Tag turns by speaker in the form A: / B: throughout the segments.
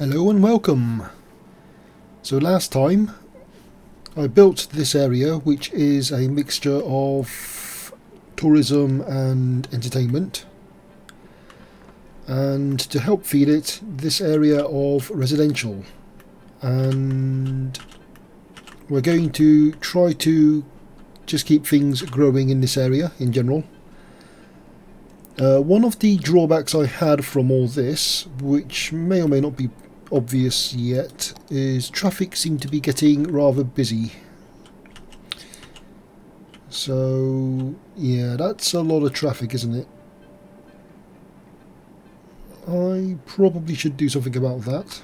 A: Hello and welcome. So last time I built this area, which is a mixture of tourism and entertainment, and to help feed it, this area of residential, and we're going to try to just keep things growing in this area in general. One of the drawbacks I had from all this, which may or may not be obvious yet, is traffic seemed to be getting rather busy. So yeah, that's a lot of traffic, isn't it? I probably should do something about that.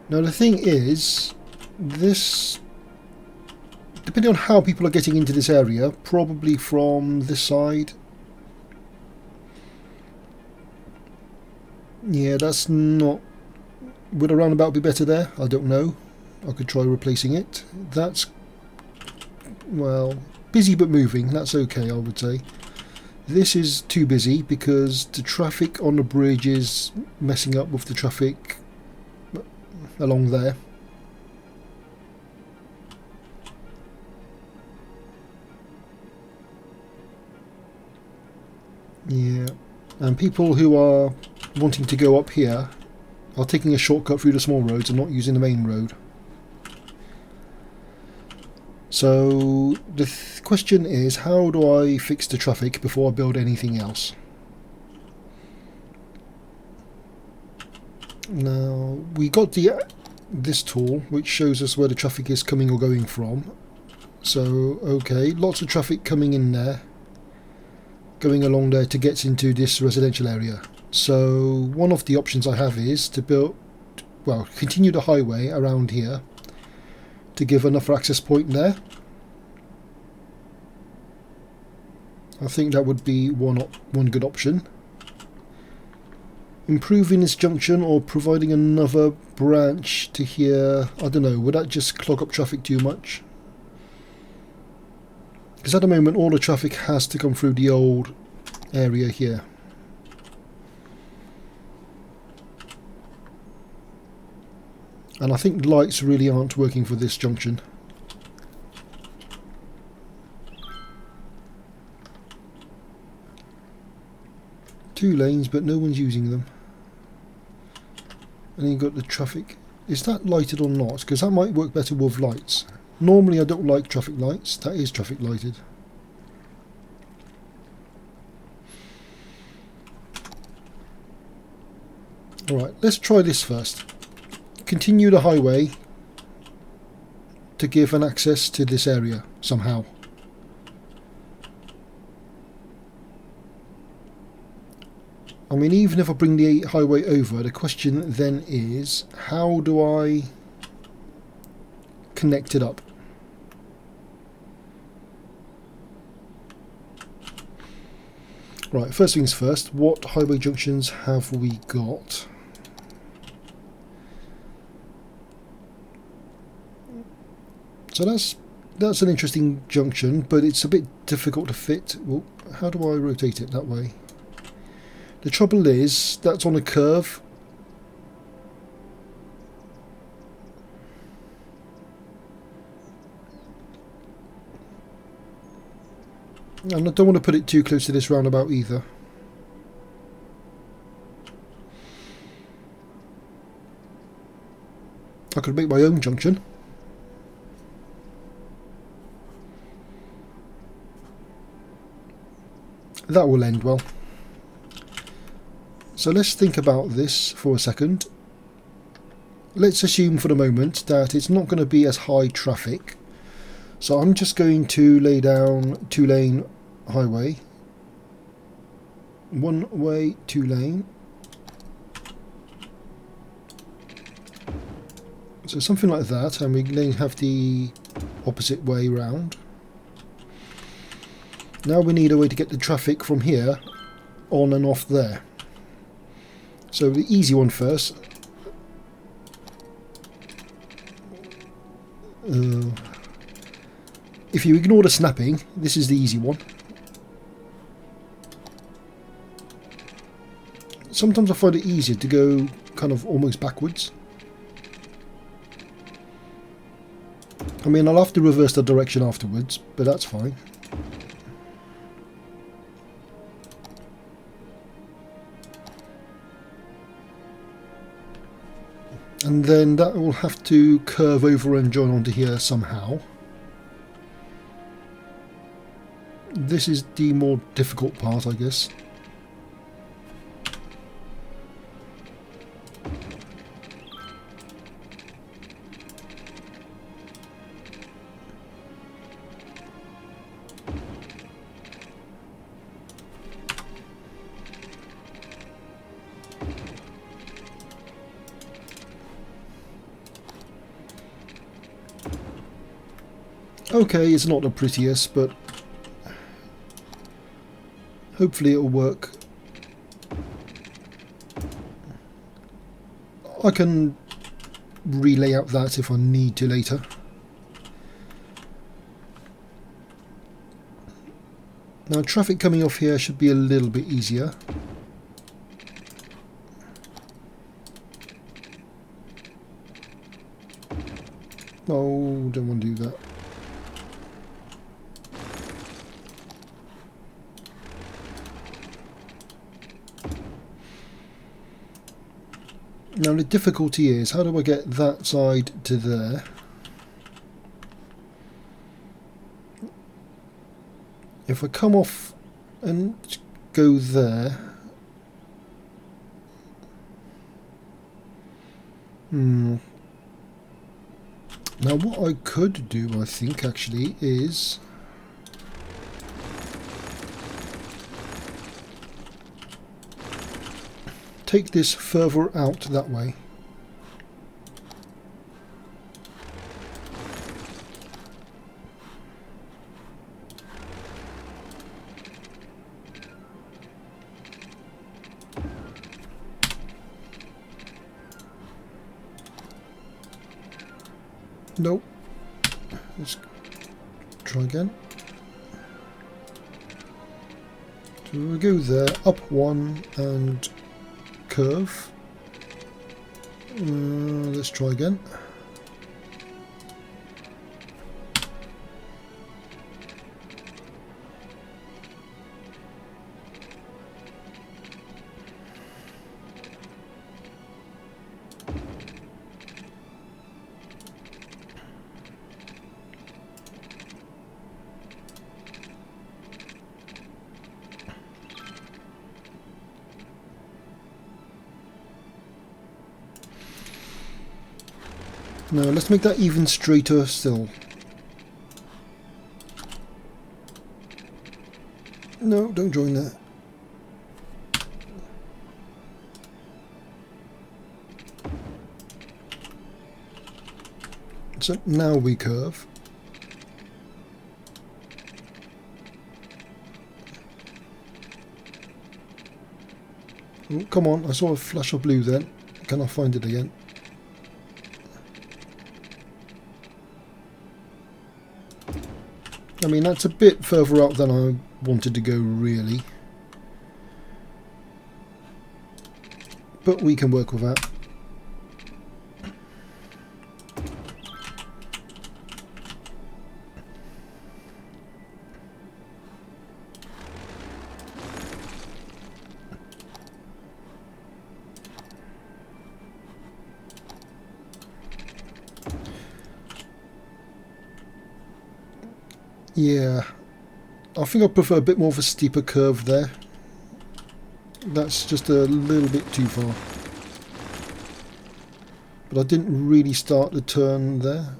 A: Now the thing is, this, depending on how people are getting into this area, probably from this side. Yeah, that's not... Would a roundabout be better there? I don't know. I could try replacing it. That's, well, busy but moving. That's okay, I would say. This is too busy because the traffic on the bridge is messing up with the traffic along there. Yeah, and people who are wanting to go up here are taking a shortcut through the small roads and not using the main road. So the question is, how do I fix the traffic before I build anything else? Now we got this tool which shows us where the traffic is coming or going from. So okay, lots of traffic coming in there, going along there to get into this residential area. So one of the options I have is to build, well, continue the highway around here to give another access point there. I think that would be one good option. Improving this junction or providing another branch to here, I don't know, would that just clog up traffic too much? Because at the moment all the traffic has to come through the old area here. And I think lights really aren't working for this junction. Two lanes, but no one's using them. And then you've got the traffic. Is that lighted or not? Because that might work better with lights. Normally I don't like traffic lights. That is traffic lighted. Alright, let's try this first. Continue the highway to give an access to this area somehow. I mean, even if I bring the highway over, the question then is, how do I connect it up? Right, first things first, what highway junctions have we got? So that's an interesting junction, but it's a bit difficult to fit. Well, how do I rotate it that way? The trouble is, that's on a curve. And I don't want to put it too close to this roundabout either. I could make my own junction. That will end well. So let's think about this for a second. Let's assume for the moment that it's not going to be as high traffic. So I'm just going to lay down two-lane highway. One way, two lane. So something like that, and we then have the opposite way round. Now we need a way to get the traffic from here on and off there. So the easy one first. If you ignore the snapping, this is the easy one. sometimes I find it easier to go kind of almost backwards. I mean, I'll have to reverse the direction afterwards, but that's fine. And then that will have to curve over and join onto here somehow. This is the more difficult part, I guess. Okay, it's not the prettiest, but hopefully it'll work. I can relay out that if I need to later. Now traffic coming off here should be a little bit easier. Oh, don't want to do that. Now the difficulty is, how do I get that side to there? If I come off and go there... Now what I could do, I think, actually, is... take this further out that way. Nope. Let's try again. So we'll go there, up one and curve. Let's try again. Now let's make that even straighter still. No, don't join that. So now we curve. Oh, come on, I saw a flash of blue then. Can I find it again? I mean, that's a bit further out than I wanted to go, really. But we can work with that. Yeah, I think I prefer a bit more of a steeper curve there. That's just a little bit too far. But I didn't really start the turn there.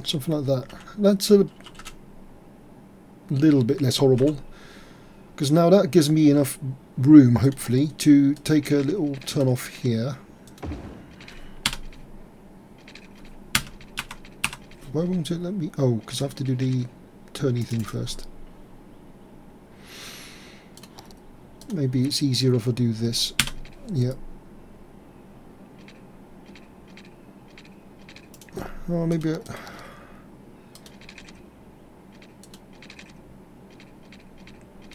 A: Something like that. That's a little bit less horrible, because now that gives me enough room, hopefully, to take a little turn off here. Why won't it let me? Oh, because I have to do the turny thing first. Maybe it's easier if I do this. Yeah. Oh, maybe...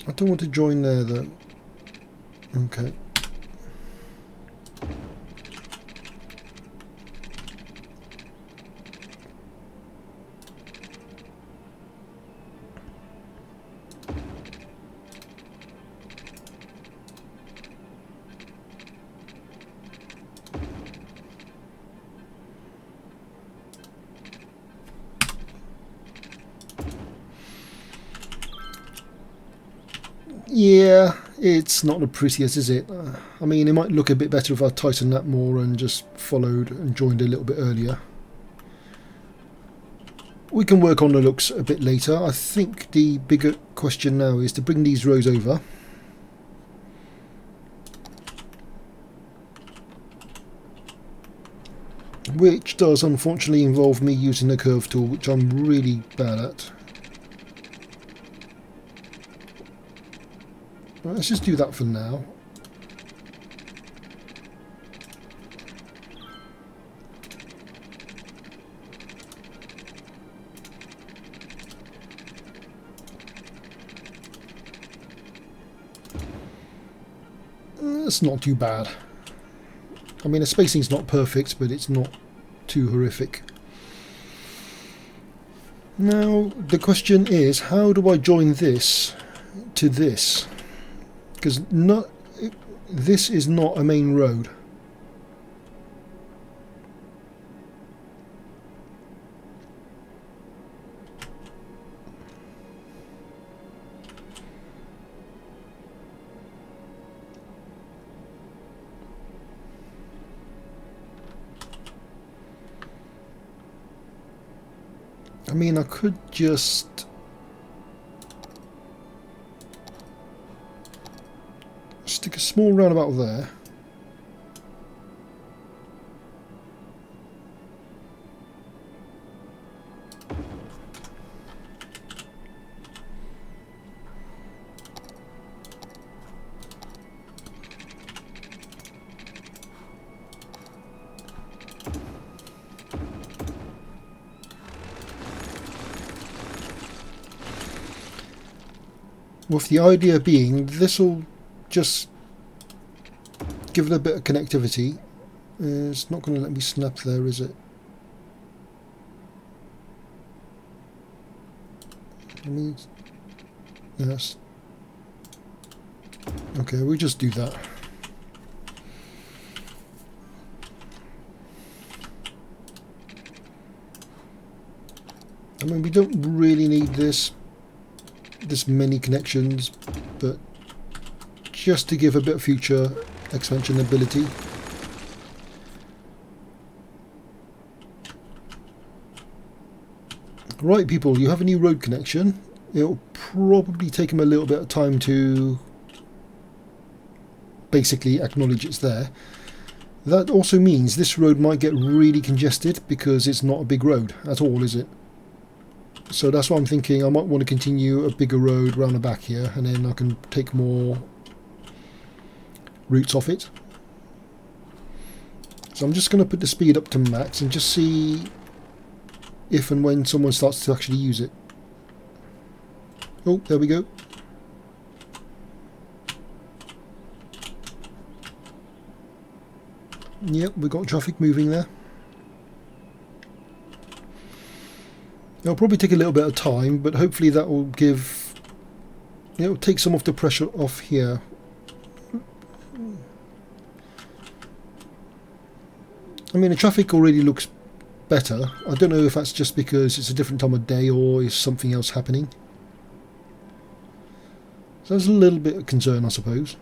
A: I don't want to join there though. Okay. Yeah, it's not the prettiest, is it? I mean, it might look a bit better if I tightened that more and just followed and joined a little bit earlier. We can work on the looks a bit later. I think the bigger question now is to bring these rows over. Which does unfortunately involve me using the curve tool, which I'm really bad at. Let's just do that for now. That's not too bad. I mean, the spacing's not perfect, but it's not too horrific. Now, the question is, how do I join this to this? Because this is not a main road. I mean, I could just stick a small roundabout there. With the idea being, this will just give it a bit of connectivity. It's not going to let me snap there, is it? I mean, yes. Okay, we just do that. I mean, we don't really need this many connections, but just to give a bit of future expansion ability. Right, people, you have a new road connection. It'll probably take them a little bit of time to basically acknowledge it's there. That also means this road might get really congested because it's not a big road at all, is it? So that's why I'm thinking I might want to continue a bigger road round the back here, and then I can take more routes off it. So I'm just going to put the speed up to max and just see if and when someone starts to actually use it. Oh, there we go. Yep, we've got traffic moving there. It'll probably take a little bit of time, but hopefully that will give... It'll take some of the pressure off here. I mean, the traffic already looks better. I don't know if that's just because it's a different time of day or is something else happening. So there's a little bit of concern, I suppose.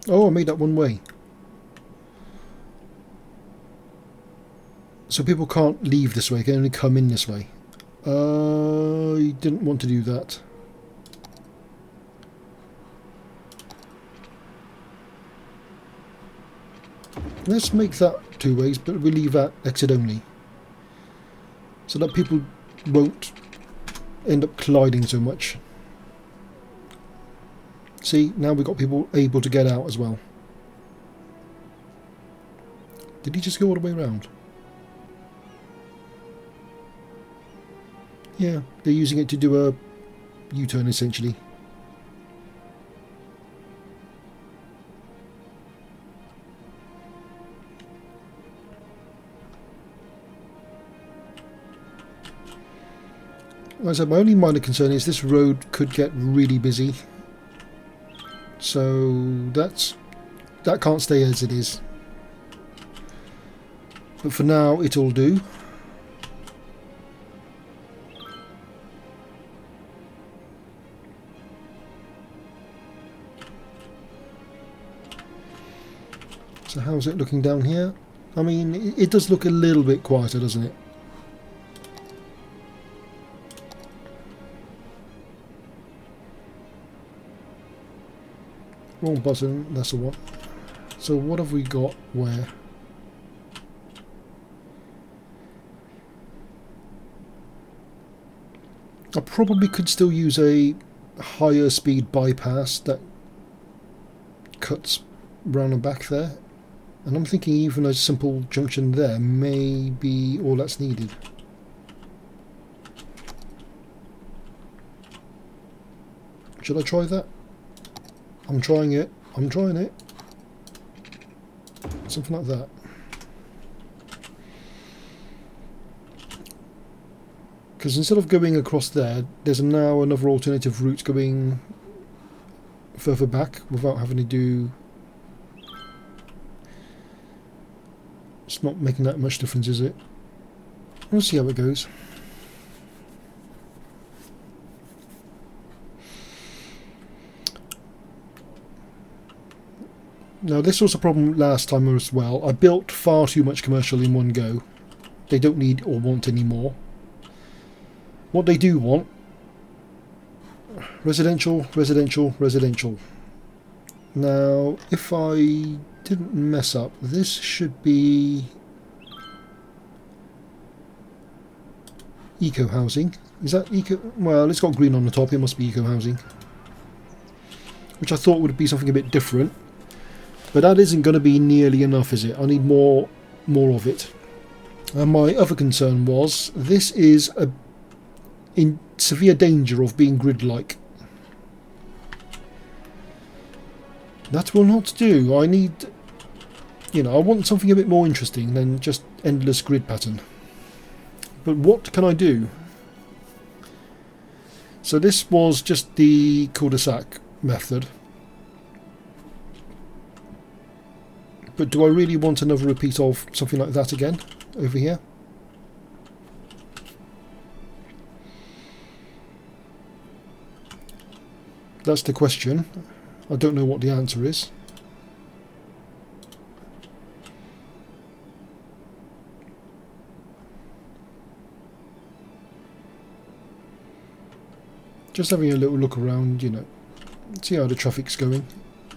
A: Oh, I made that one way. So people can't leave this way, they can only come in this way. I didn't want to do that. Let's make that two ways, but we leave that exit only. So that people won't end up colliding so much. See, now we've got people able to get out as well. Did he just go all the way around? Yeah, they're using it to do a U-turn essentially. Like I said, my only minor concern is this road could get really busy. So that can't stay as it is. But for now, it'll do. So how's it looking down here? I mean, it does look a little bit quieter, doesn't it? Wrong button, that's the one. So what have we got where? I probably could still use a higher speed bypass that cuts round and back there. And I'm thinking even a simple junction there may be all that's needed. Should I try that? I'm trying it. I'm trying it. Something like that. Because instead of going across there, there's now another alternative route going further back without having to do... It's not making that much difference, is it? We'll see how it goes. Now this was a problem last time as well. I built far too much commercial in one go. They don't need or want any more. What they do want: residential, residential, residential. Now if I didn't mess up, this should be eco housing. Is that eco? Well, it's got green on the top, it must be eco housing, which I thought would be something a bit different. But that isn't going to be nearly enough, is it? I need more of it. And my other concern was, this is in severe danger of being grid-like. That will not do. I need, I want something a bit more interesting than just endless grid pattern. But what can I do? So this was just the cul-de-sac method. But do I really want another repeat of something like that again over here? That's the question. I don't know what the answer is. Just having a little look around, see how the traffic's going.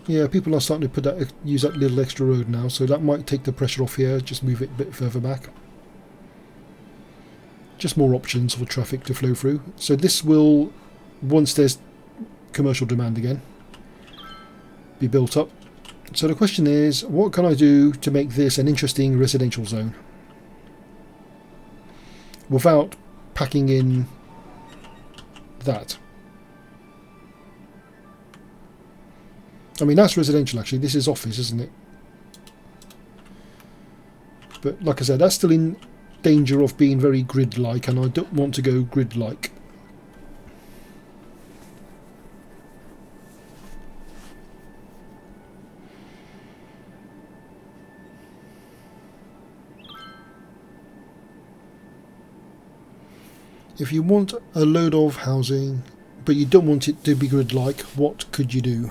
A: Yeah, people are starting to use that little extra road now, so that might take the pressure off here, just move it a bit further back. Just more options for traffic to flow through. So this will, once there's commercial demand again, be built up. So the question is, what can I do to make this an interesting residential zone without packing in that? I mean, that's residential actually, this is office, isn't it? But like I said, that's still in danger of being very grid-like, and I don't want to go grid-like. If you want a load of housing, but you don't want it to be grid-like, what could you do?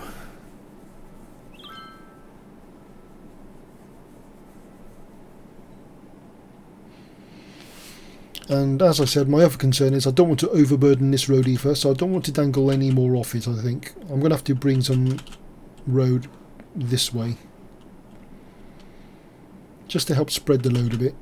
A: And as I said, my other concern is I don't want to overburden this road either, so I don't want to dangle any more off it, I think. I'm going to have to bring some road this way, just to help spread the load a bit.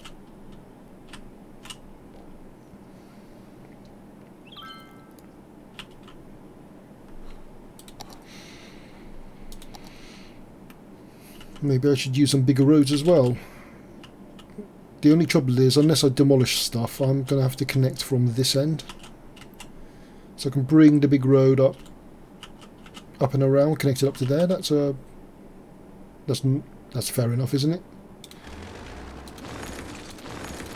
A: Maybe I should use some bigger roads as well. The only trouble is, unless I demolish stuff, I'm going to have to connect from this end. So I can bring the big road up and around, connect it up to there. That's fair enough, isn't it?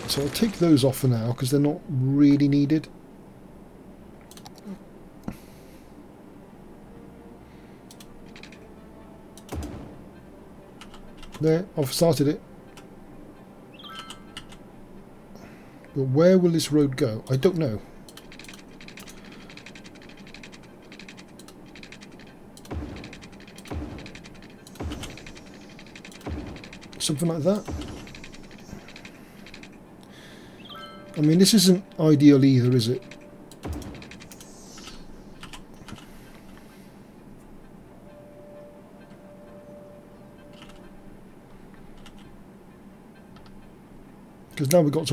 A: So I'll take those off for now because they're not really needed. There, I've started it. But where will this road go? I don't know. Something like that. I mean, this isn't ideal either, is it? Because now we've got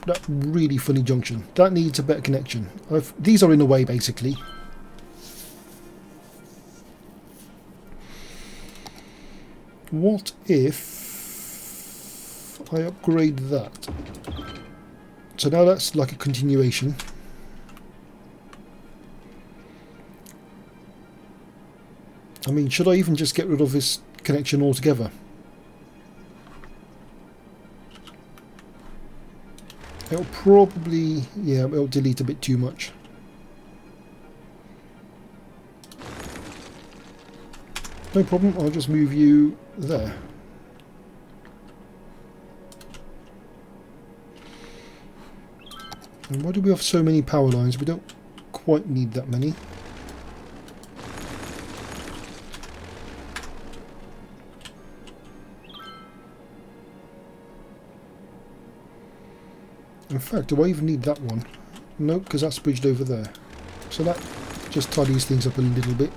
A: that really funny junction. That needs a better connection. These are in the way, basically. What if I upgrade that? So now that's like a continuation. I mean, should I even just get rid of this connection altogether? It'll probably, yeah, it'll delete a bit too much. No problem, I'll just move you there. And why do we have so many power lines? We don't quite need that many. In fact, do I even need that one? Nope, because that's bridged over there. So that just tidies things up a little bit.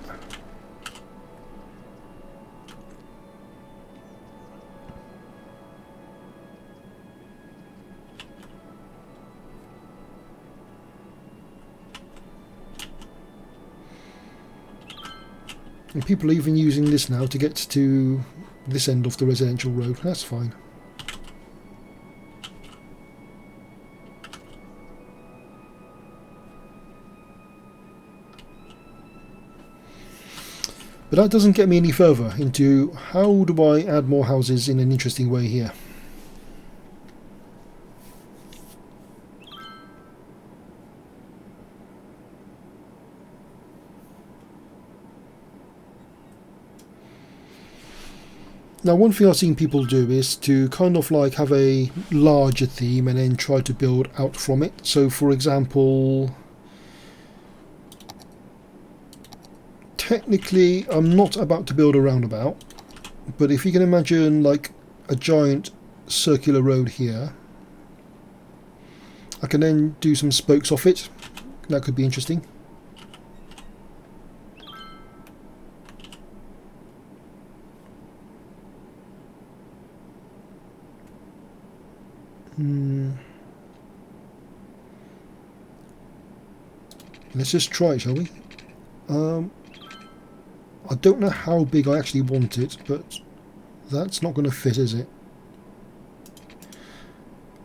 A: And people are even using this now to get to this end of the residential road. That's fine. But that doesn't get me any further into how do I add more houses in an interesting way here. Now, one thing I've seen people do is to kind of like have a larger theme and then try to build out from it. So, for example, technically I'm not about to build a roundabout, but if you can imagine like a giant circular road here, I can then do some spokes off it. That could be interesting. Let's just try it, shall we? I don't know how big I actually want it, but that's not going to fit, is it?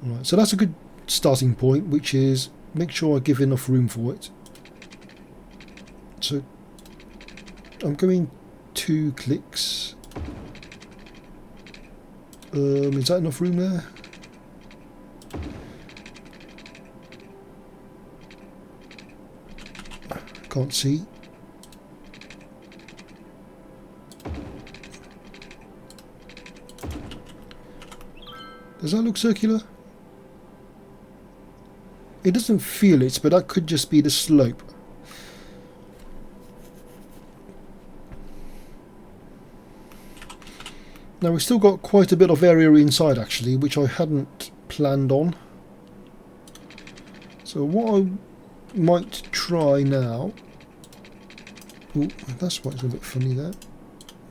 A: Right, so that's a good starting point, which is make sure I give enough room for it. So I'm going 2 clicks. Is that enough room there? Can't see. Does that look circular? It doesn't feel it, but that could just be the slope. Now we've still got quite a bit of area inside actually, which I hadn't planned on. So what I might try now... Ooh, that's why it's a bit funny there.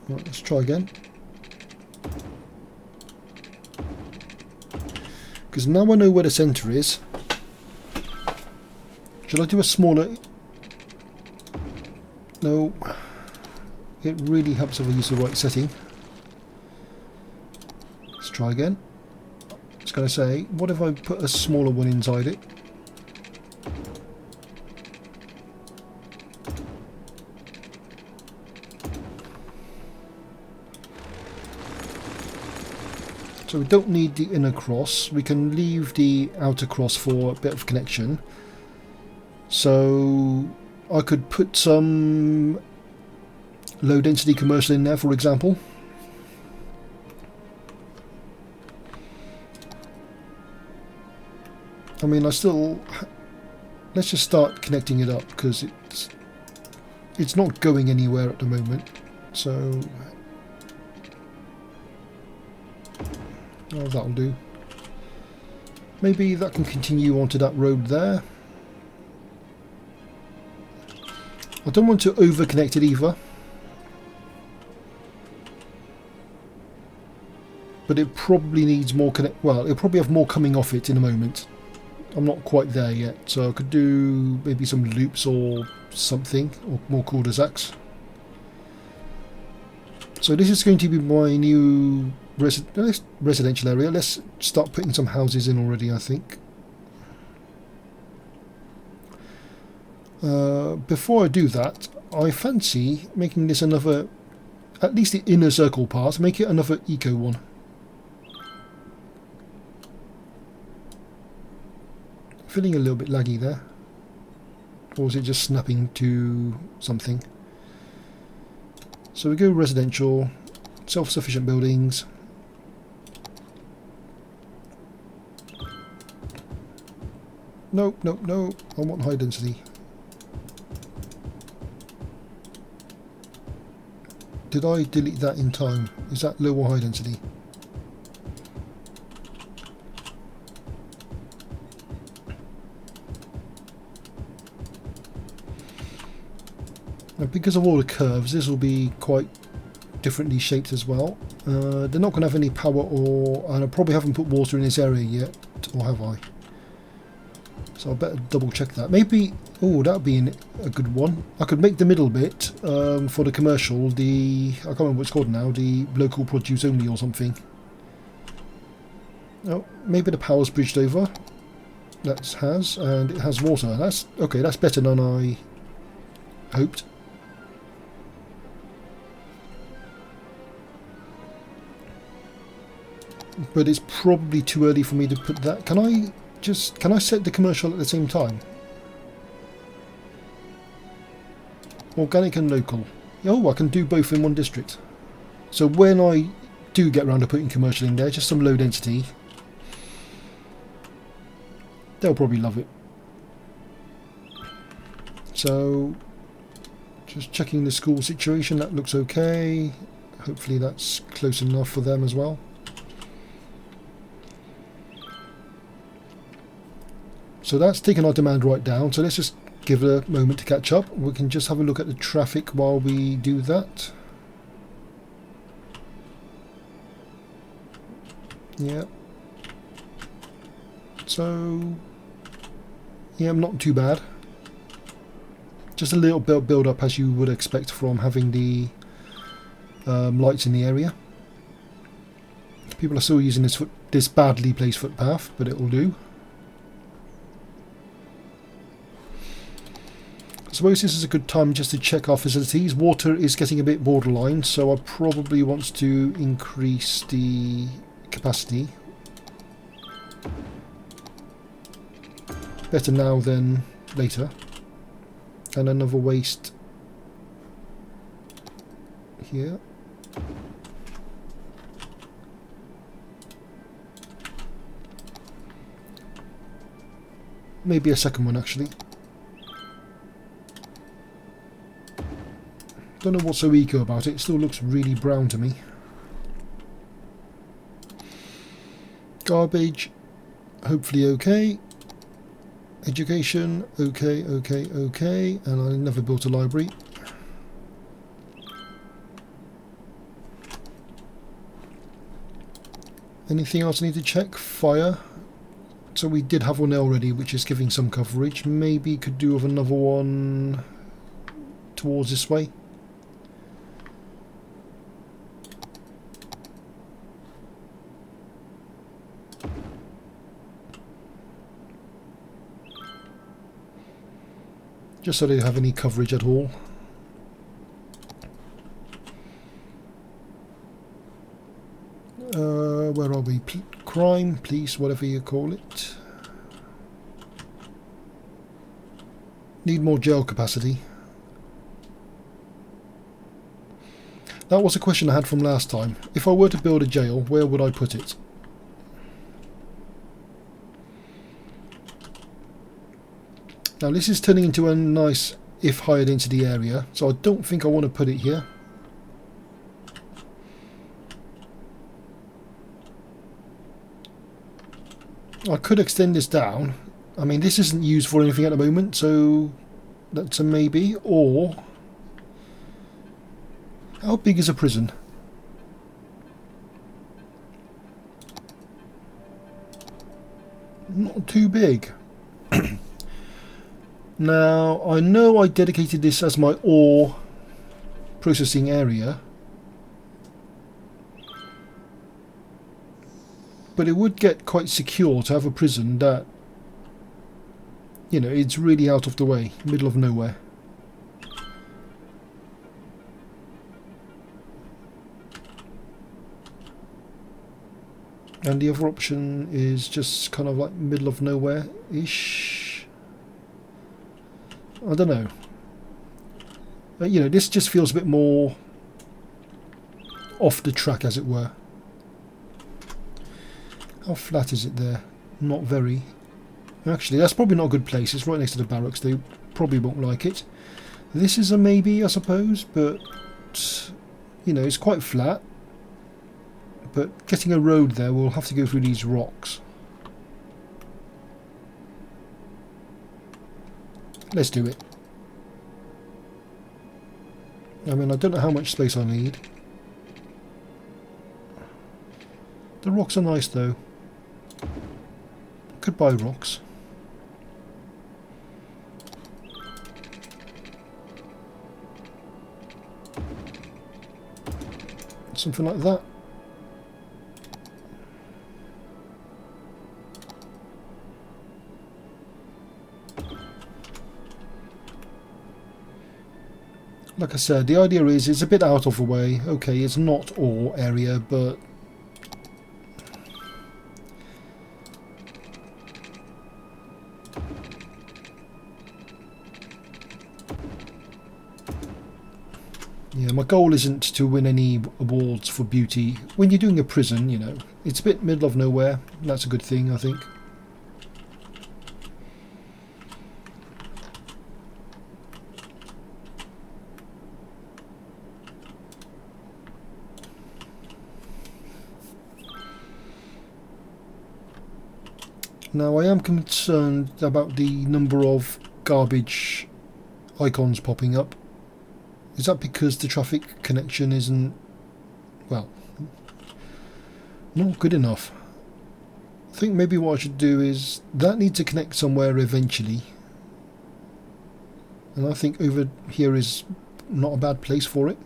A: Right, let's try again. Because now I know where the centre is. Should I do a smaller... No. It really helps if I use the right setting. try again. It's going to say, what if I put a smaller one inside it? So we don't need the inner cross, we can leave the outer cross for a bit of connection. So I could put some low density commercial in there, for example. I mean, let's just start connecting it up, because it's not going anywhere at the moment. So oh, that'll do. Maybe that can continue onto that road there. I don't want to over connect it either, but it probably needs more well, it'll probably have more coming off it in a moment. I'm not quite there yet, so I could do maybe some loops or something, or more cul-de-sacs. So this is going to be my new residential area. Let's start putting some houses in already, I think. Before I do that, I fancy making this another, at least the inner circle part, make it another eco one. Feeling a little bit laggy there. Or is it just snapping to something? So we go residential, self-sufficient buildings. Nope, nope, no. I want high density. Did I delete that in time? Is that low or high density? Now, because of all the curves, this will be quite differently shaped as well. They're not going to have any power, and I probably haven't put water in this area yet, or have I? So I better double check that. Maybe, oh, that would be a good one. I could make the middle bit for the commercial, I can't remember what it's called now, the local produce only or something. Oh, maybe the power's bridged over. That has, and it has water. That's okay, that's better than I hoped. But it's probably too early for me to put that. Can I set the commercial at the same time? Organic and local. Oh, I can do both in one district. So when I do get around to putting commercial in there, just some low density, they'll probably love it. So just checking the school situation, that looks okay. Hopefully that's close enough for them as well. So that's taken our demand right down, so let's just give it a moment to catch up. We can just have a look at the traffic while we do that. Yeah. So, yeah, not too bad. Just a little bit of build up as you would expect from having the lights in the area. People are still using this badly placed footpath, but it will do. I suppose this is a good time just to check our facilities. Water is getting a bit borderline, so I probably want to increase the capacity. Better now than later. And another waste here. Maybe a second one actually. Don't know what's so eco about it. It still looks really brown to me. Garbage, hopefully okay. Education, okay, okay, okay. And I never built a library. Anything else I need to check? Fire. So we did have one already, which is giving some coverage. Maybe could do with another one towards this way. just so they have any coverage at all. Where are we? Crime, police, whatever you call it. Need more jail capacity. That was a question I had from last time. If I were to build a jail, where would I put it? Now this is turning into a nice, if higher density area, so I don't think I want to put it here. I could extend this down. I mean, this isn't used for anything at the moment, so that's a maybe. Or, how big is a prison? Not too big. Now, I know I dedicated this as my ore processing area, but it would get quite secure to have a prison that, you know, it's really out of the way, middle of nowhere. And the other option is just kind of like middle of nowhere-ish. I don't know. You know, this just feels a bit more off the track, as it were. How flat is it there? Not very. Actually, that's probably not a good place. It's right next to the barracks. They probably won't like it. This is a maybe, I suppose, but, you know, it's quite flat. But getting a road there, we'll have to go through these rocks. Let's do it. I mean, I don't know how much space I need. The rocks are nice though. Could buy rocks. Something like that. Like I said, the idea is it's a bit out of the way. Okay, it's not ore area, but yeah, my goal isn't to win any awards for beauty. When you're doing a prison, you know, it's a bit middle of nowhere. That's a good thing, I think. Now I am concerned about the number of garbage icons popping up. Is that because the traffic connection isn't, well, not good enough? I think maybe what I should do is, that needs to connect somewhere eventually. And I think over here is not a bad place for it.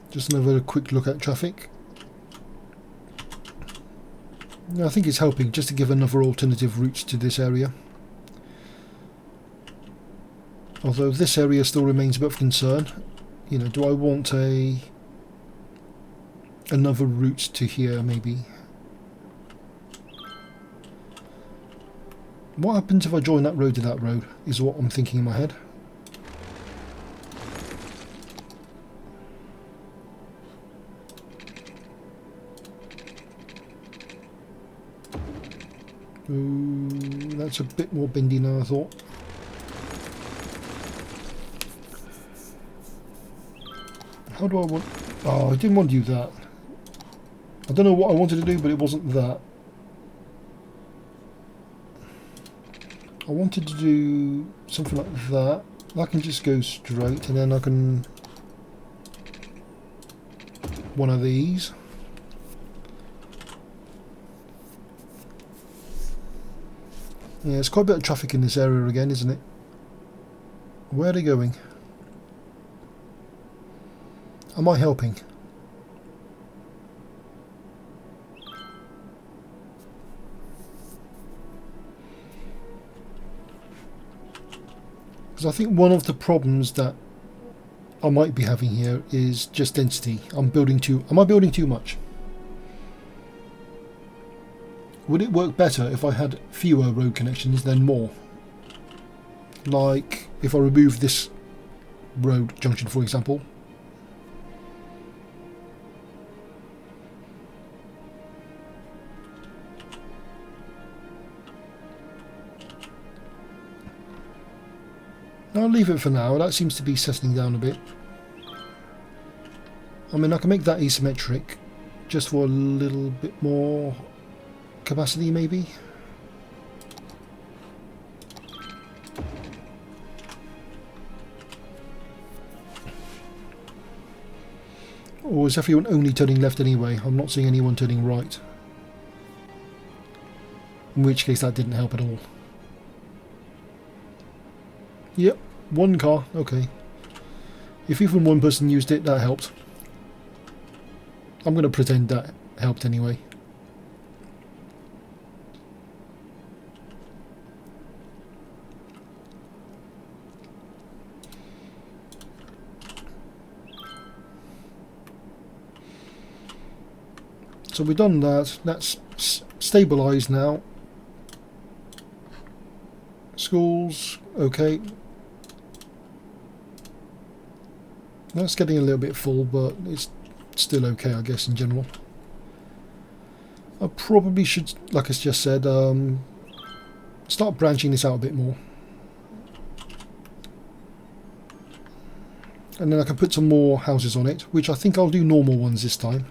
A: Just another quick look at traffic. I think it's helping just to give another alternative route to this area. Although this area still remains a bit of concern. You know, do I want another route to here maybe? What happens if I join that road to that road, is what I'm thinking in my head. Ooh, that's a bit more bendy than I thought. How do I want... Oh, I didn't want to do that. I don't know what I wanted to do, but it wasn't that. I wanted to do something like that. That can just go straight, and then I can... one of these. Yeah, it's quite a bit of traffic in this area again, isn't it? Where are they going? Am I helping? Because I think one of the problems that I might be having here is just density. Am I building too much? Would it work better if I had fewer road connections than more? Like if I remove this road junction, for example. I'll leave it for now. That seems to be settling down a bit. I mean, I can make that asymmetric just for a little bit more capacity, maybe. Or is everyone only turning left anyway? I'm not seeing anyone turning right. In which case that didn't help at all. Yep, one car, okay. If even one person used it, that helped. I'm going to pretend that helped anyway. So we've done that. That's stabilised now. Schools, okay. That's getting a little bit full, but it's still okay, I guess, in general. I probably should, like I just said, start branching this out a bit more. And then I can put some more houses on it, which I think I'll do normal ones this time.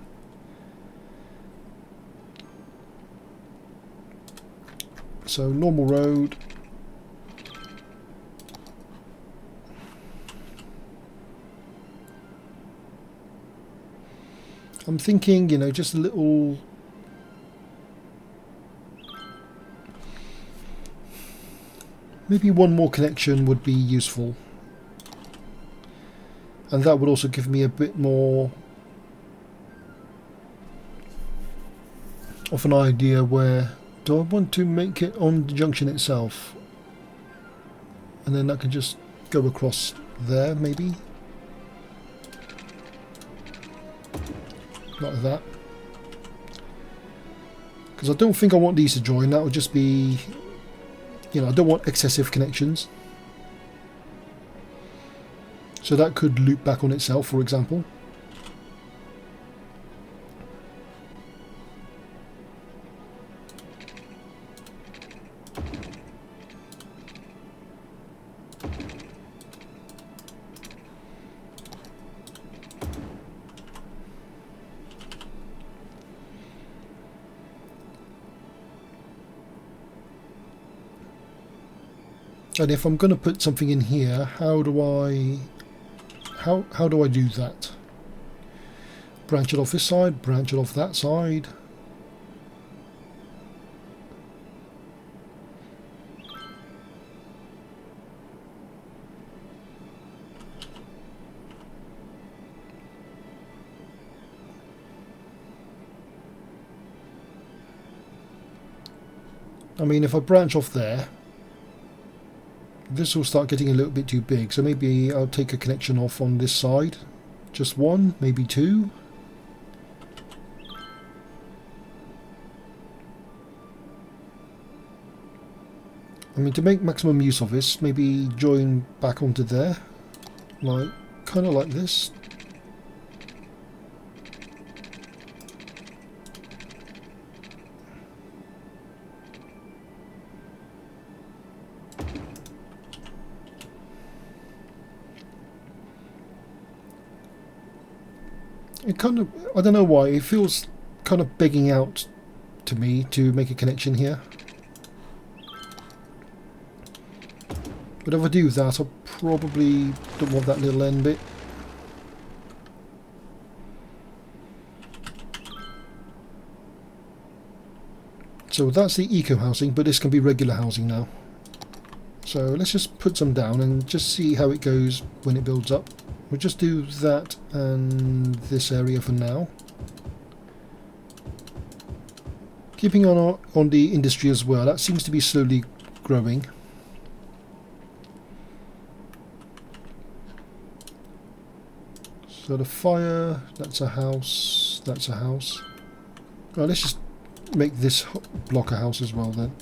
A: So, normal road. I'm thinking, you know, just a little... Maybe one more connection would be useful. And that would also give me a bit more of an idea where... Do I want to make it on the junction itself? And then that can just go across there, maybe? Like that. Because I don't think I want these to join. That would just be... You know, I don't want excessive connections. So that could loop back on itself, for example. And if I'm going to put something in here, how do I do that? Branch it off this side, branch it off that side. I mean, if I branch off there, this will start getting a little bit too big, so maybe I'll take a connection off on this side. Just one, maybe two. I mean, to make maximum use of this, maybe join back onto there. Like, kind of like this. It kind of, I don't know why, it feels kind of begging out to me to make a connection here. But if I do that, I probably don't want that little end bit. So that's the eco housing, but this can be regular housing now. So let's just put some down and just see how it goes when it builds up. We'll just do that and this area for now. Keeping on the industry as well, that seems to be slowly growing. So the fire, that's a house, that's a house. Right, let's just make this block a house as well then.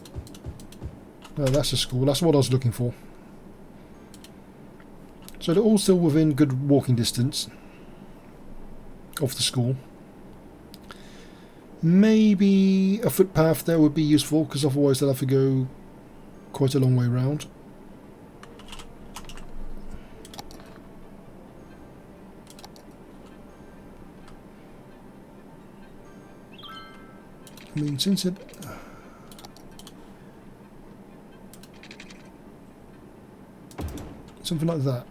A: No, that's a school, that's what I was looking for. So they're all still within good walking distance of the school. Maybe a footpath there would be useful, because otherwise they'll have to go quite a long way round. I mean, since it... something like that.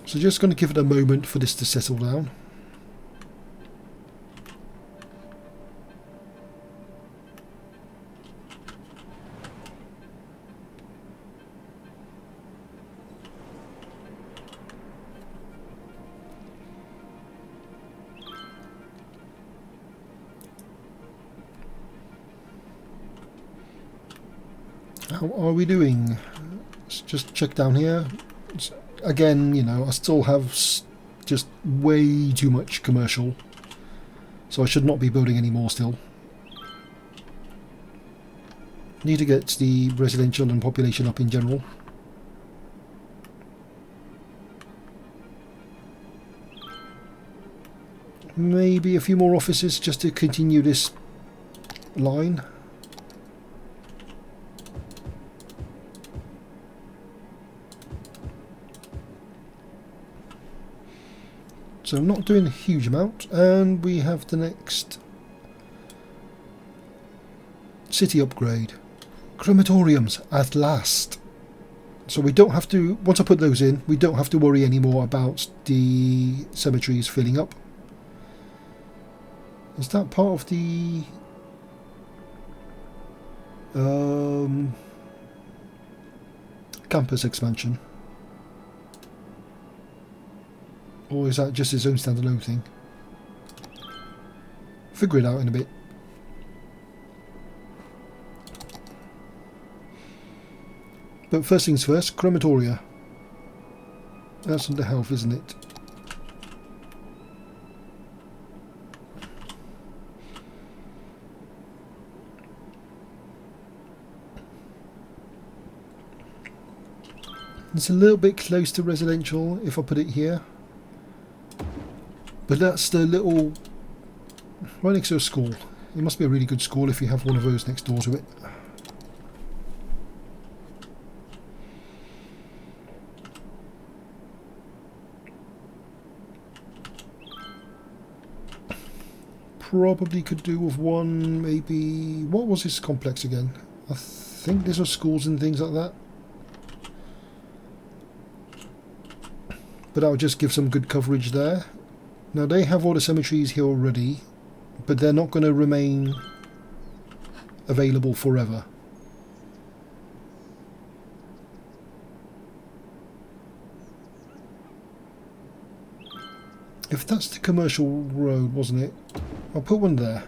A: So just going to give it a moment for this to settle down. How are we doing? Let's just check down here. Again, you know, I still have just way too much commercial, so I should not be building any more still. Need to get the residential and population up in general. Maybe a few more offices just to continue this line. So not doing a huge amount, and we have the next city upgrade. Crematoriums at last. So we don't have to, once I put those in, we don't have to worry anymore about the cemeteries filling up. Is that part of the campus expansion? Or is that just its own standalone thing? Figure it out in a bit. But first things first, crematoria. That's under health, isn't it? It's a little bit close to residential if I put it here. But that's the little... right next to a school. It must be a really good school if you have one of those next door to it. Probably could do with one, maybe... what was this complex again? I think these are schools and things like that. But that would just give some good coverage there. Now they have all the cemeteries here already, but they're not going to remain available forever. If that's the commercial road, wasn't it? I'll put one there.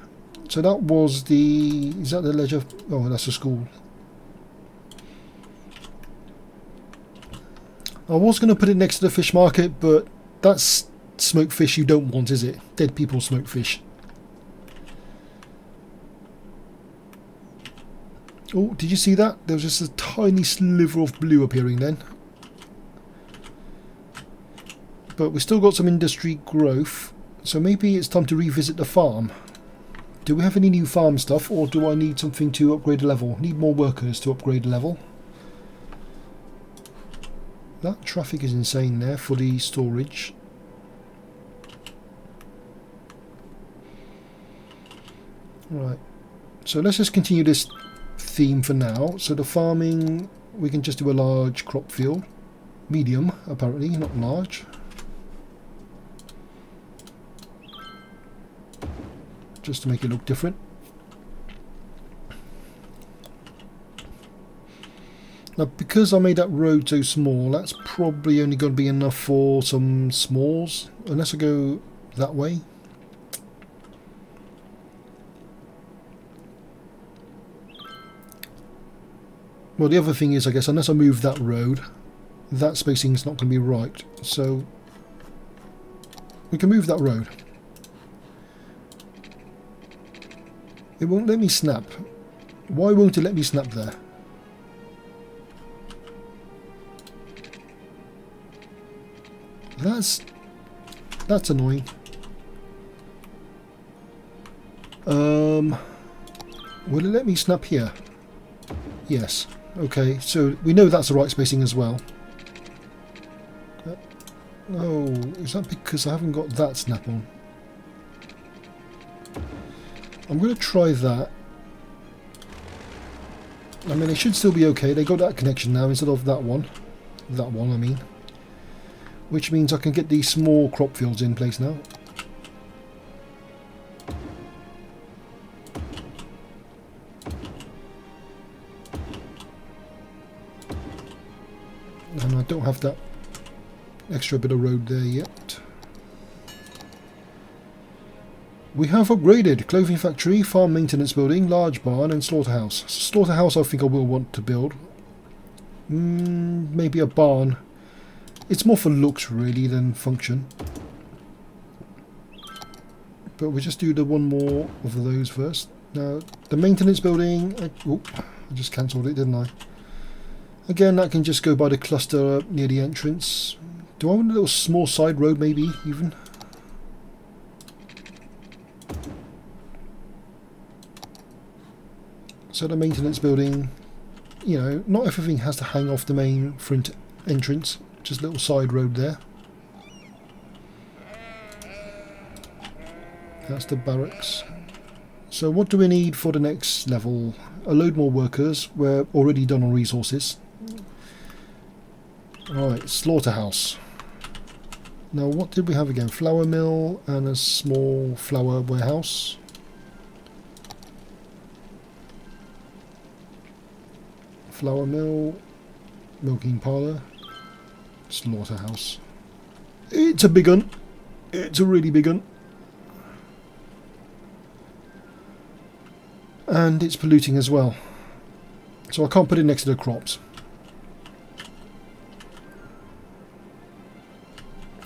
A: So that was the... is that the leisure? Oh, that's a school. I was going to put it next to the fish market, but that's smoked fish you don't want, is it? Dead people smoke fish. Oh, did you see that? There was just a tiny sliver of blue appearing then. But we've still got some industry growth, so maybe it's time to revisit the farm. Do we have any new farm stuff, or do I need something to upgrade the level? Need more workers to upgrade the level. That traffic is insane there for the storage. Right, so let's just continue this theme for now. So the farming, we can just do a large crop field. Medium, apparently, not large. just to make it look different. Now, because I made that road so small, that's probably only going to be enough for some smalls, unless I go that way. Well, the other thing is, I guess, unless I move that road, that spacing is not going to be right. So we can move that road. It won't let me snap. Why won't it let me snap there? That's annoying. Will it let me snap here? Yes. Okay, so we know that's the right spacing as well. Oh, is that because I haven't got that snap on? I'm going to try that. I mean, it should still be okay. They got that connection now instead of that one. That one, I mean. Which means I can get these small crop fields in place now. And I don't have that extra bit of road there yet. We have upgraded clothing factory, farm maintenance building, large barn and slaughterhouse. Slaughterhouse I think I will want to build. Maybe a barn. It's more for looks really than function. But we'll just do the one more of those first. Now the maintenance building, I just cancelled it, didn't I? Again, that can just go by the cluster near the entrance. Do I want a little small side road maybe even? So the maintenance building, you know, not everything has to hang off the main front entrance. Just a little side road there. That's the barracks. So what do we need for the next level? A load more workers. We're already done on resources. Right, slaughterhouse. Now what did we have again? Flour mill and a small flour warehouse. Flour mill, milking parlour, slaughterhouse. It's a big one. It's a really big one. And it's polluting as well. So I can't put it next to the crops.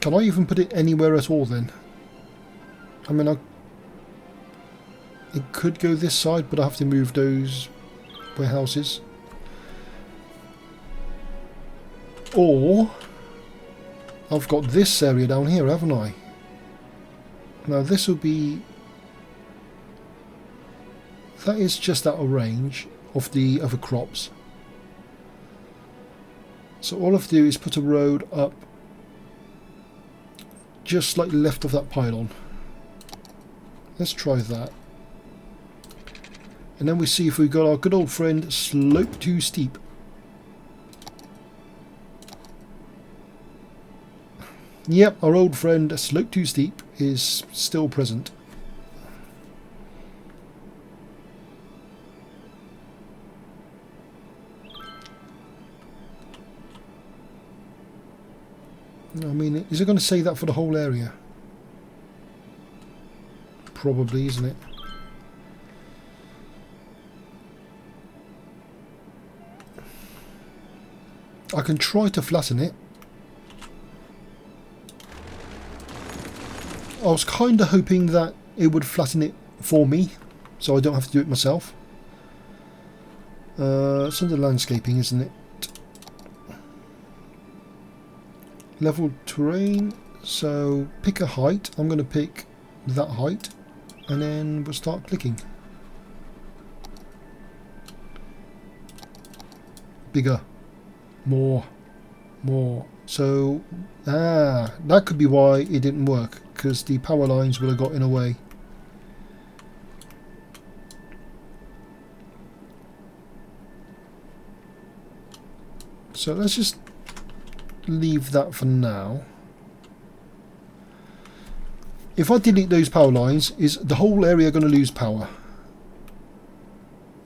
A: Can I even put it anywhere at all then? I mean, it could go this side, but I have to move those warehouses. Or I've got this area down here, haven't I? Now this will be... That is just out of range of the other crops. So all I have to do is put a road up just slightly left of that pylon. Let's try that. And then we see if we've got our good old friend slope too steep. Yep, our old friend slope too steep is still present. I mean, is it going to say that for the whole area? Probably, isn't it? I can try to flatten it. I was kind of hoping that it would flatten it for me, so I don't have to do it myself. It's under landscaping, isn't it? Level terrain, so pick a height. I'm going to pick that height and then we'll start clicking. Bigger, more. So that could be why it didn't work, because the power lines would have got in a way. So let's just leave that for now. If I delete those power lines, is the whole area going to lose power?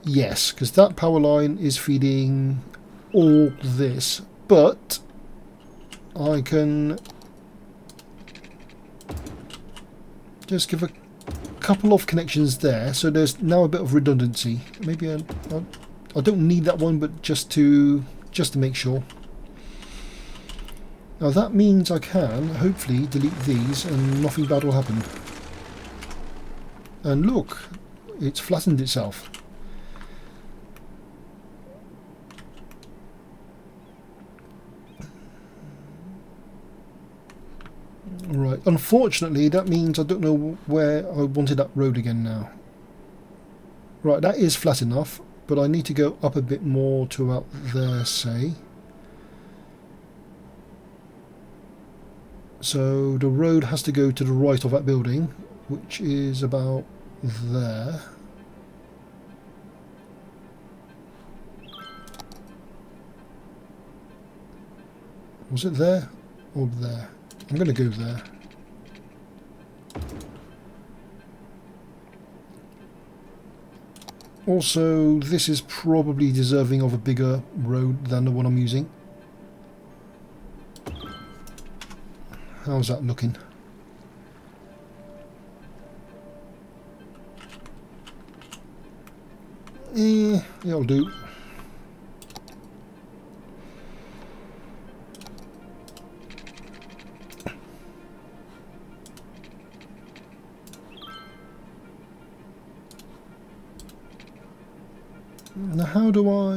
A: Yes, because that power line is feeding all this. But I can just give a couple of connections there, so there's now a bit of redundancy. Maybe I don't need that one, but just to make sure. Now that means I can hopefully delete these and nothing bad will happen. And look, it's flattened itself. Right, unfortunately that means I don't know where I wanted that road again now. Right, that is flat enough, but I need to go up a bit more to about there, say. So the road has to go to the right of that building, which is about there. Was it there or there? I'm going to go there. Also, this is probably deserving of a bigger road than the one I'm using. How's that looking? It'll do. Now how do I...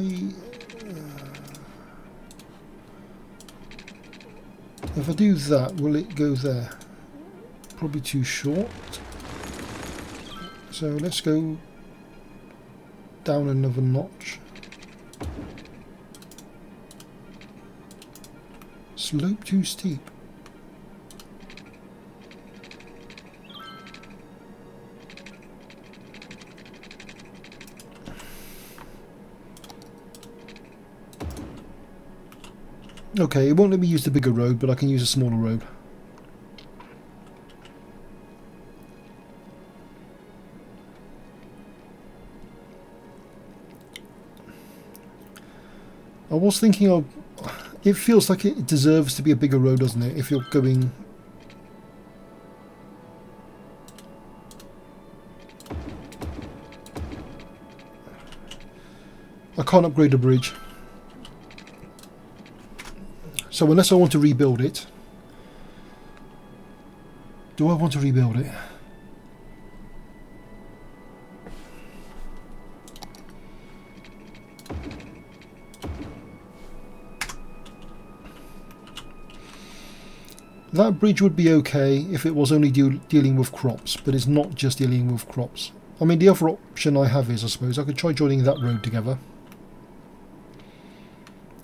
A: if I do that, will it go there? Probably too short. So let's go down another notch. Slope too steep. Okay, it won't let me use the bigger road, but I can use a smaller road. I was thinking of... it feels like it deserves to be a bigger road, doesn't it? If you're going... I can't upgrade the bridge. So unless I want to rebuild it... do I want to rebuild it? That bridge would be okay if it was only dealing with crops, but it's not just dealing with crops. I mean, the other option I have is, I suppose, I could try joining that road together.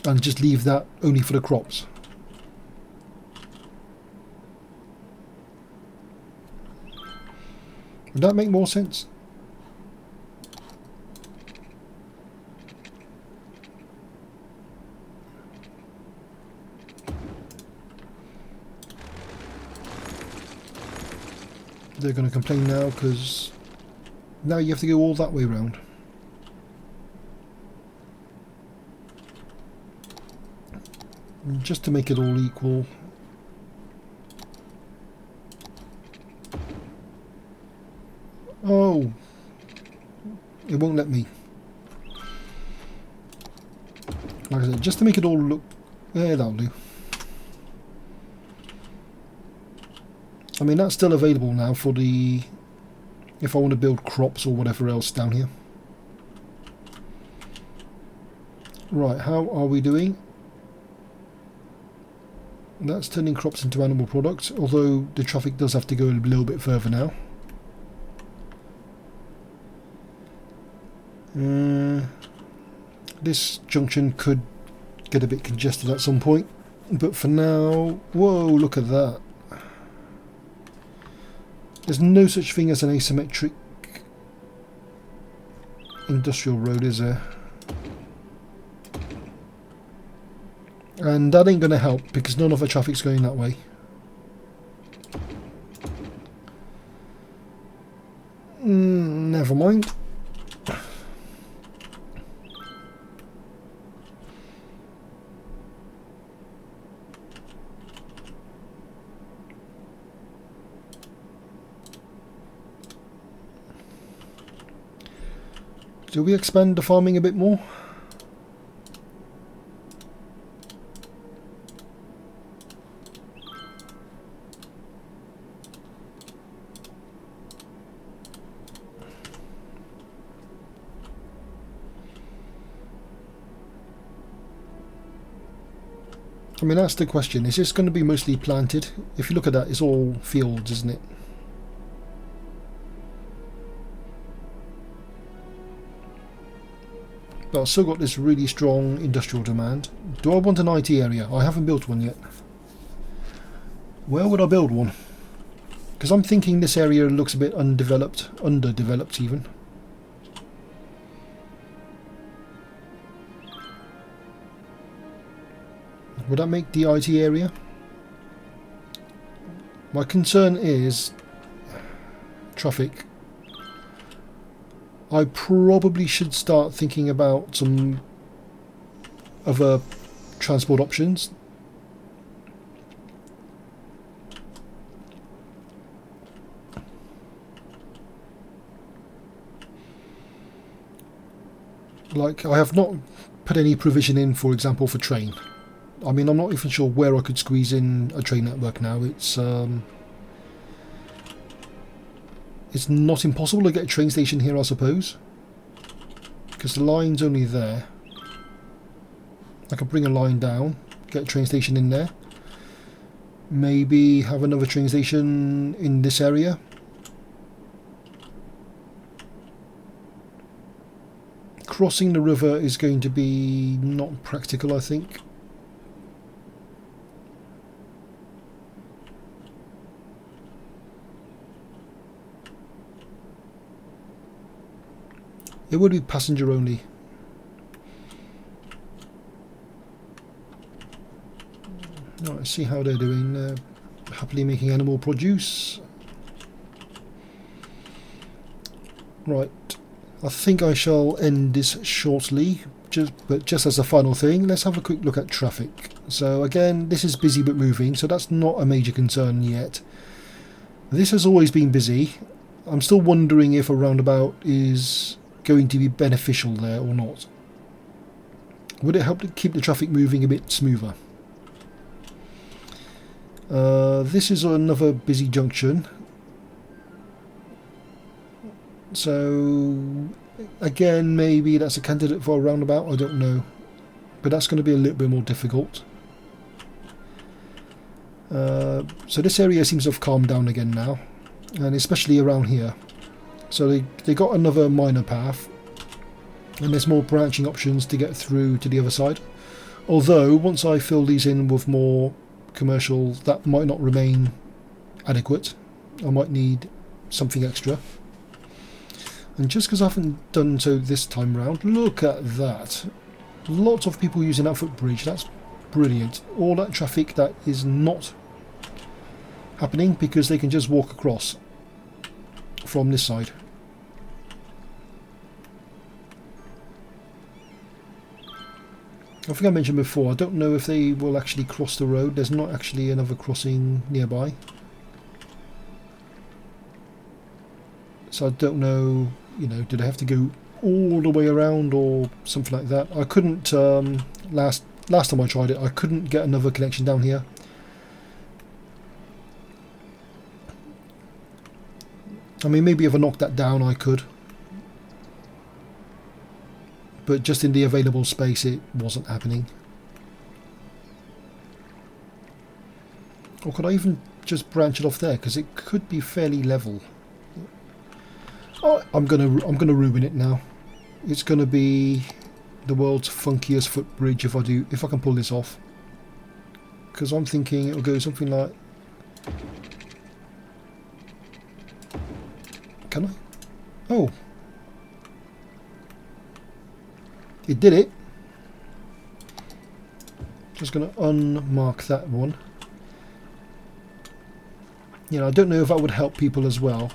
A: And just leave that only for the crops. Would that make more sense? They're going to complain now because now you have to go all that way round. Just to make it all equal. Oh, it won't let me. Like I said, just to make it all look... yeah, that'll do. I mean, that's still available now for the... if I want to build crops or whatever else down here. Right, how are we doing? That's turning crops into animal products, although the traffic does have to go a little bit further now. This junction could get a bit congested at some point, but for now... whoa, look at that. There's no such thing as an asymmetric industrial road, is there? And that ain't going to help because none of the traffic's going that way. Never mind. Do we expand the farming a bit more? I mean, that's the question. Is this going to be mostly planted? If you look at that, it's all fields, isn't it? But I've still got this really strong industrial demand. Do I want an IT area? I haven't built one yet. Where would I build one? Because I'm thinking this area looks a bit undeveloped, underdeveloped even. Would that make the IT area? My concern is traffic. I probably should start thinking about some other transport options. Like, I have not put any provision in, for example, for train. I mean, I'm not even sure where I could squeeze in a train network now. It's not impossible to get a train station here, I suppose, because the line's only there. I could bring a line down, get a train station in there, maybe have another train station in this area. Crossing the river is going to be not practical, I think. It would be passenger only. Let's see how they're doing. Happily making animal produce. Right. I think I shall end this shortly. But just as a final thing, let's have a quick look at traffic. So again, this is busy but moving, so that's not a major concern yet. This has always been busy. I'm still wondering if a roundabout is going to be beneficial there or not. Would it help to keep the traffic moving a bit smoother? This is another busy junction, so again maybe that's a candidate for a roundabout, I don't know, but that's going to be a little bit more difficult. So this area seems to have calmed down again now, and especially around here. So they got another minor path, and there's more branching options to get through to the other side. Although once I fill these in with more commercial, that might not remain adequate. I might need something extra. And just because I haven't done so this time round, look at that. Lots of people using that footbridge. That's brilliant. All that traffic that is not happening because they can just walk across from this side. I think I mentioned before, I don't know if they will actually cross the road. There's not actually another crossing nearby. So I don't know, you know, do they have to go all the way around or something like that? I couldn't, last time I tried it, I couldn't get another connection down here. I mean, maybe if I knocked that down I could. But just in the available space it wasn't happening. Or could I even just branch it off there? Because it could be fairly level. Oh, I'm gonna ruin it now. It's gonna be the world's funkiest footbridge if I can pull this off. Because I'm thinking it'll go something like... Can I? Oh. It did it. Just going to unmark that one. You know, I don't know if that would help people as well.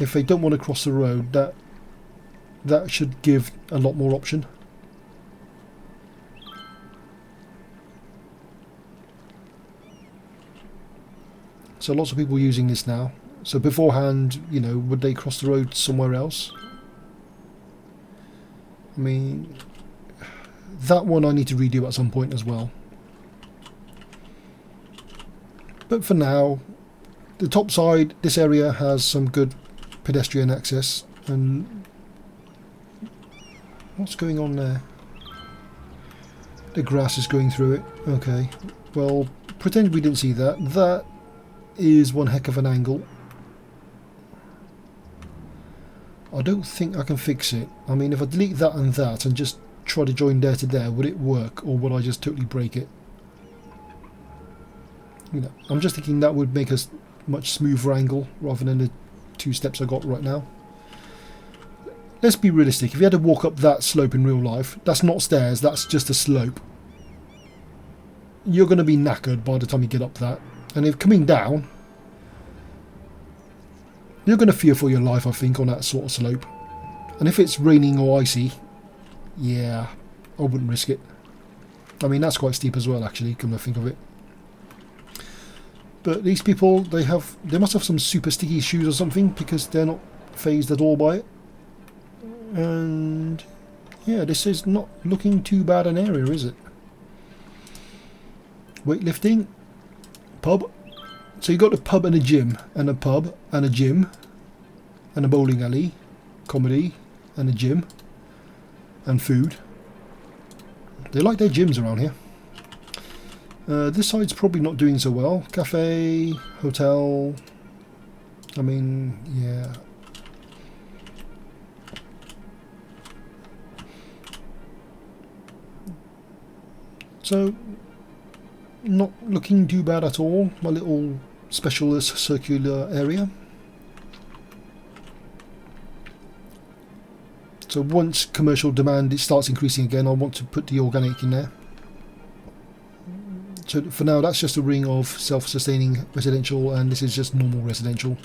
A: if they don't want to cross the road, that should give a lot more option. So lots of people using this now. So beforehand, you know, would they cross the road somewhere else? I mean, that one I need to redo at some point as well. But for now, the top side, this area has some good pedestrian access. And what's going on there? The grass is going through it. Okay, well, pretend we didn't see that. That is one heck of an angle. I don't think I can fix it. I mean, if I delete that and just try to join there to there, would it work, or would I just totally break it? You know, I'm just thinking that would make a much smoother angle rather than the 2 steps I got right now. Let's be realistic. If you had to walk up that slope in real life, that's not stairs, that's just a slope. You're going to be knackered by the time you get up that. And if coming down, you're going to fear for your life, I think, on that sort of slope. And if it's raining or icy, yeah, I wouldn't risk it. I mean, that's quite steep as well, actually, come to think of it. But these people, they must have some super sticky shoes or something, because they're not phased at all by it. And yeah, this is not looking too bad an area, is it? Weightlifting, pub. So you got a pub and a gym, and a pub and a gym, and a bowling alley, comedy, and a gym, and food. They like their gyms around here. This side's probably not doing so well. Cafe, hotel. I mean, yeah. So, not looking too bad at all. My little specialist circular area. So once commercial demand starts increasing again, I want to put the organic in there. So for now, that's just a ring of self-sustaining residential, and this is just normal residential.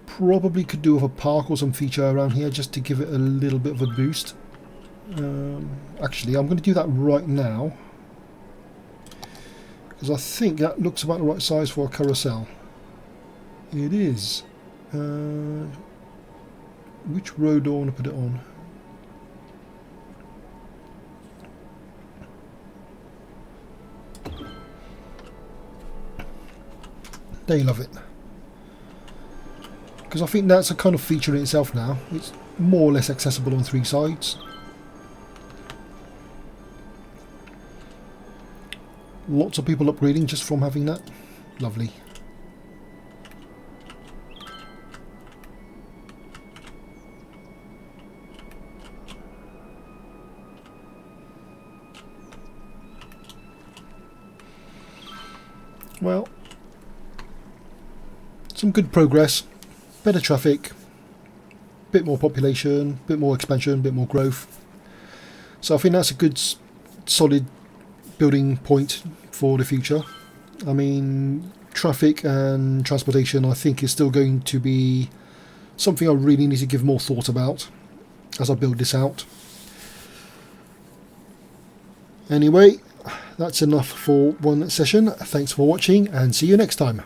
A: Probably could do with a park or some feature around here just to give it a little bit of a boost. Actually, I'm going to do that right now, because I think that looks about the right size for a carousel. It is. Which road do I want to put it on? They love it. Because I think that's a kind of feature in itself now. It's more or less accessible on 3 sides. Lots of people upgrading just from having that. Lovely. Well, some good progress, better traffic, bit more population, bit more expansion, bit more growth. So I think that's a good solid building point for the future. I mean, traffic and transportation I think is still going to be something I really need to give more thought about as I build this out. Anyway, that's enough for one session. Thanks for watching and see you next time.